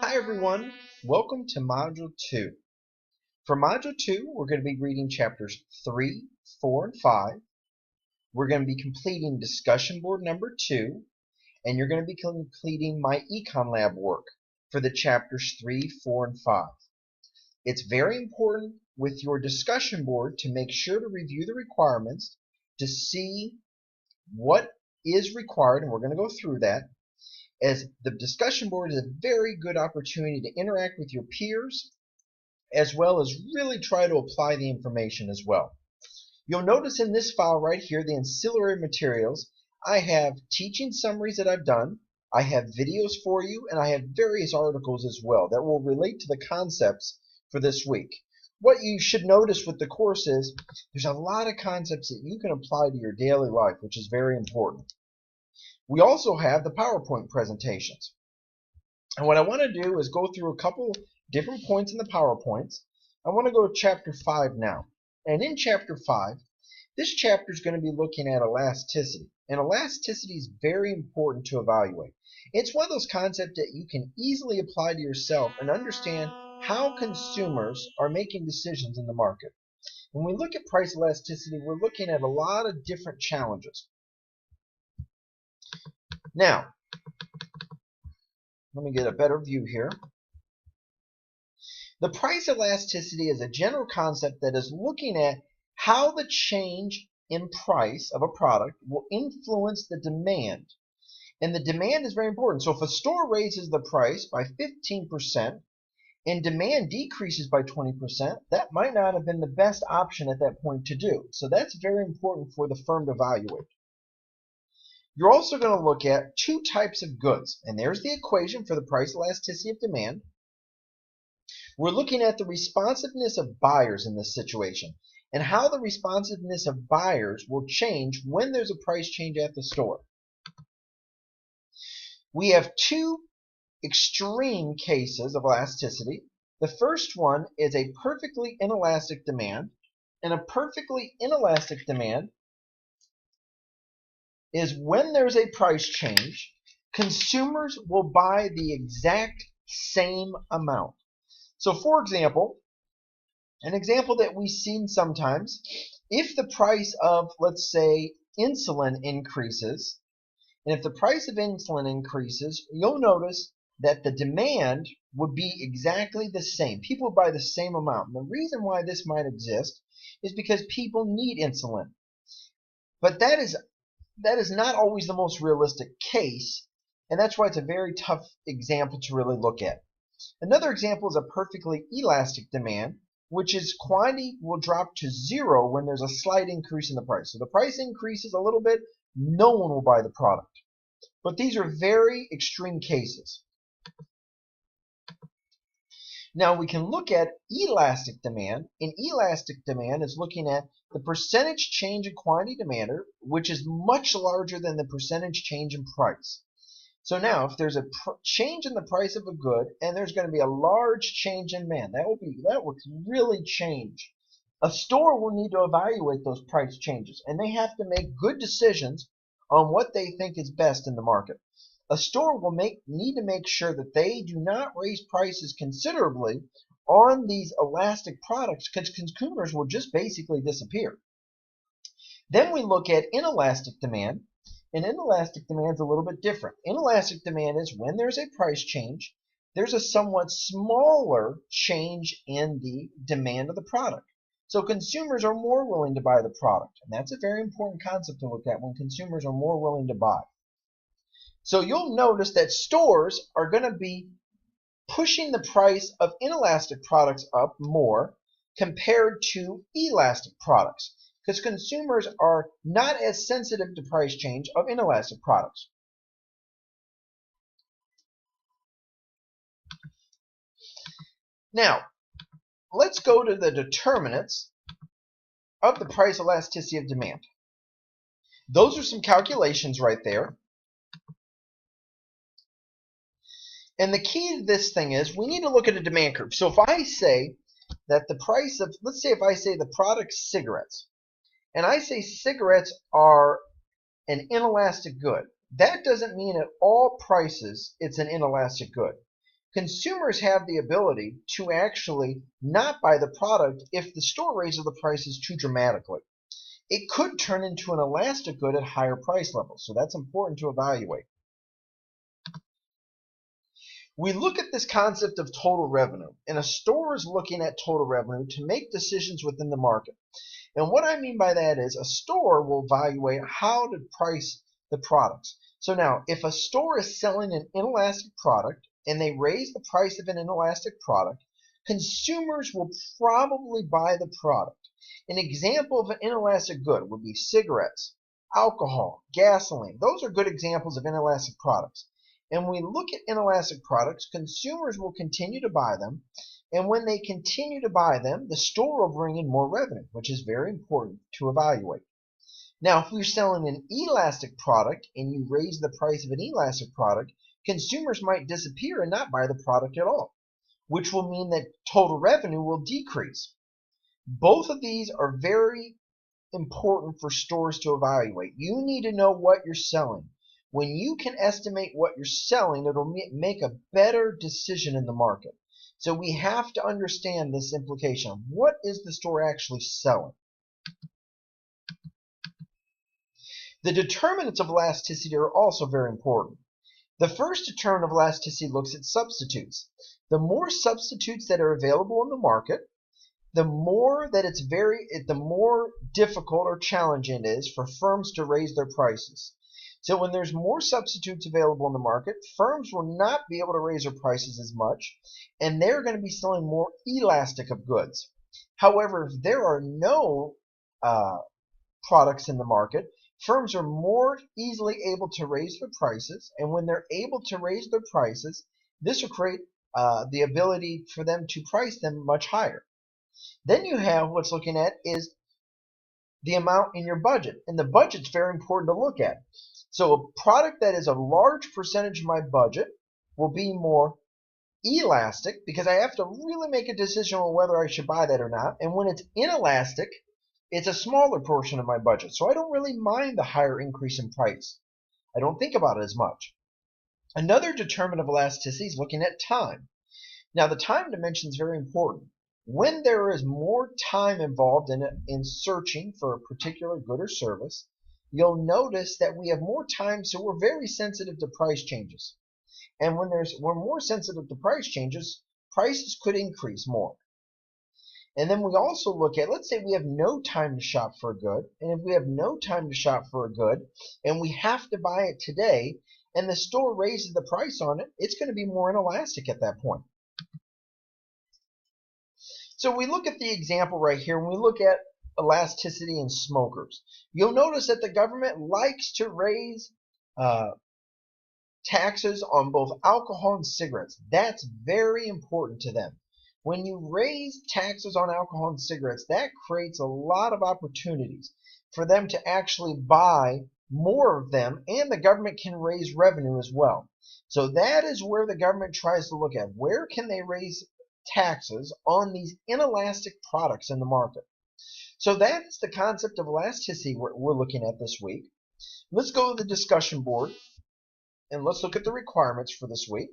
Hi everyone, welcome to Module 2. For Module 2, we're going to be reading chapters 3, 4, and 5. We're going to be completing discussion board number 2, and you're going to be completing my Econ Lab work for the chapters 3, 4, and 5. It's very important with your discussion board to make sure to review the requirements to see what is required, and we're going to go through that, as the discussion board is a very good opportunity to interact with your peers as well as really try to apply the information as well. You'll notice in this file right here, the ancillary materials, I have teaching summaries that I've done, I have videos for you, and I have various articles as well that will relate to the concepts for this week. What you should notice with the course is there's a lot of concepts that you can apply to your daily life, which is very important. We also have the PowerPoint presentations. And what I want to do is go through a couple different points in the PowerPoints. I want to go to chapter 5 now. And in chapter 5, this chapter is going to be looking at elasticity. And elasticity is very important to evaluate. It's one of those concepts that you can easily apply to yourself and understand how consumers are making decisions in the market. When we look at price elasticity, we're looking at a lot of different challenges. Now, let me get a better view here. The price elasticity is a general concept that is looking at how the change in price of a product will influence the demand. And the demand is very important. So if a store raises the price by 15% and demand decreases by 20%, that might not have been the best option at that point to do. So that's very important for the firm to evaluate. You're also going to look at two types of goods. And there's the equation for the price elasticity of demand. We're looking at the responsiveness of buyers in this situation and how the responsiveness of buyers will change when there's a price change at the store. We have two extreme cases of elasticity. The first one is a perfectly inelastic demand, and a perfectly inelastic demand is when there's a price change, consumers will buy the exact same amount. So for example, an example that we've seen sometimes, if the price of, let's say, insulin increases, and if the price of insulin increases, you'll notice that the demand would be exactly the same. People buy the same amount. And the reason why this might exist is because people need insulin. But that is not always the most realistic case, and that's why it's a very tough example to really look at. Another example is a perfectly elastic demand, which is quantity will drop to 0 when there's a slight increase in the price. So the price increases a little bit, no one will buy the product. But these are very extreme cases. Now we can look at elastic demand, and elastic demand is looking at the percentage change in quantity demanded, which is much larger than the percentage change in price. So now if there's a change in the price of a good and there's going to be a large change in demand, that will really change. A store will need to evaluate those price changes, and they have to make good decisions on what they think is best in the market. A store will need to make sure that they do not raise prices considerably on these elastic products, because consumers will just basically disappear. Then we look at inelastic demand, and inelastic demand is a little bit different. Inelastic demand is when there's a price change, there's a somewhat smaller change in the demand of the product. So consumers are more willing to buy the product, and that's a very important concept to look at when consumers are more willing to buy. So you'll notice that stores are going to be pushing the price of inelastic products up more compared to elastic products, because consumers are not as sensitive to price change of inelastic products. Now, let's go to the determinants of the price elasticity of demand. Those are some calculations right there. And the key to this thing is we need to look at a demand curve. So if I say that the price of, let's say if I say the product cigarettes, and I say cigarettes are an inelastic good, that doesn't mean at all prices it's an inelastic good. consumers have the ability to actually not buy the product if the store raises the prices too dramatically. It could turn into an elastic good at higher price levels, so that's important to evaluate. We look at this concept of total revenue, and a store is looking at total revenue to make decisions within the market. And what I mean by that is a store will evaluate how to price the products. So now, if a store is selling an inelastic product and they raise the price of an inelastic product, consumers will probably buy the product. An example of an inelastic good would be cigarettes, alcohol, gasoline. Those are good examples of inelastic products. And when we look at inelastic products, consumers will continue to buy them. And when they continue to buy them, the store will bring in more revenue, which is very important to evaluate. Now, if you're selling an elastic product and you raise the price of an elastic product, consumers might disappear and not buy the product at all, which will mean that total revenue will decrease. Both of these are very important for stores to evaluate. You need to know what you're selling. When you can estimate what you're selling, it'll make a better decision in the market. So we have to understand this implication. What is the store actually selling? The determinants of elasticity are also very important. The first determinant of elasticity looks at substitutes. The more substitutes that are available in the market, the more difficult or challenging it is for firms to raise their prices. So when there's more substitutes available in the market, firms will not be able to raise their prices as much, and they're going to be selling more elastic of goods. However, if there are no products in the market, firms are more easily able to raise their prices, and when they're able to raise their prices, this will create the ability for them to price them much higher. Then you have what's looking at is the amount in your budget, and the budget's very important to look at. So a product that is a large percentage of my budget will be more elastic because I have to really make a decision on whether I should buy that or not. And when it's inelastic, it's a smaller portion of my budget. So I don't really mind the higher increase in price. I don't think about it as much. Another determinant of elasticity is looking at time. Now the time dimension is very important. When there is more time involved in searching for a particular good or service, you'll notice that we have more time, so we're very sensitive to price changes. And when we're more sensitive to price changes, prices could increase more. And then we also look at, let's say we have no time to shop for a good, and if we have no time to shop for a good, and we have to buy it today, and the store raises the price on it, it's going to be more inelastic at that point. So we look at the example right here, when we look at elasticity in smokers. You'll notice that the government likes to raise taxes on both alcohol and cigarettes. That's very important to them. When you raise taxes on alcohol and cigarettes, that creates a lot of opportunities for them to actually buy more of them, and the government can raise revenue as well. So that is where the government tries to look at. Where can they raise taxes on these inelastic products in the market? So that's the concept of elasticity we're looking at this week. Let's go to the discussion board and let's look at the requirements for this week.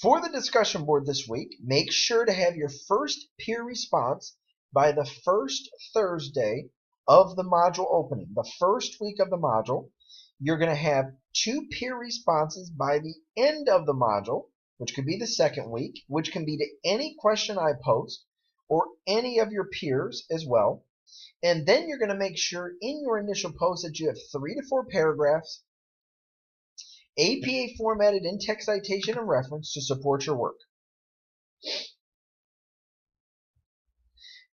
For the discussion board this week, make sure to have your first peer response by the first Thursday of the module opening, the first week of the module. You're going to have 2 peer responses by the end of the module, which could be the second week, which can be to any question I post or any of your peers as well. And then you're going to make sure in your initial post that you have 3 to 4 paragraphs, APA formatted in-text citation and reference to support your work.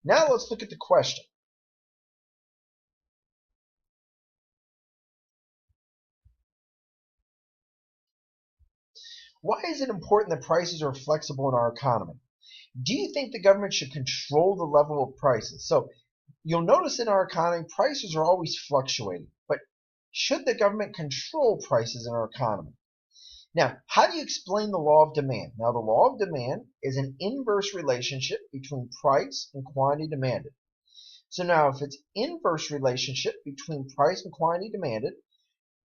Now let's look at the question. Why is it important that prices are flexible in our economy? Do you think the government should control the level of prices? So you'll notice in our economy, prices are always fluctuating. But should the government control prices in our economy? Now, how do you explain the law of demand? Now, the law of demand is an inverse relationship between price and quantity demanded. So now, if it's inverse relationship between price and quantity demanded,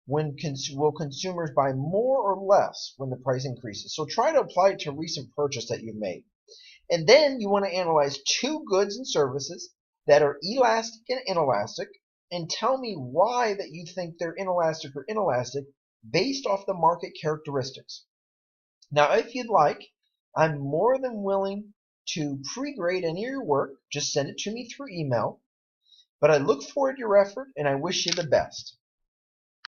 will consumers buy more or less when the price increases? So try to apply it to a recent purchase that you've made. And then you want to analyze two goods and services that are elastic and inelastic, and tell me why that you think they're inelastic or inelastic based off the market characteristics. Now, if you'd like, I'm more than willing to pre-grade any of your work. Just send it to me through email. But I look forward to your effort, and I wish you the best.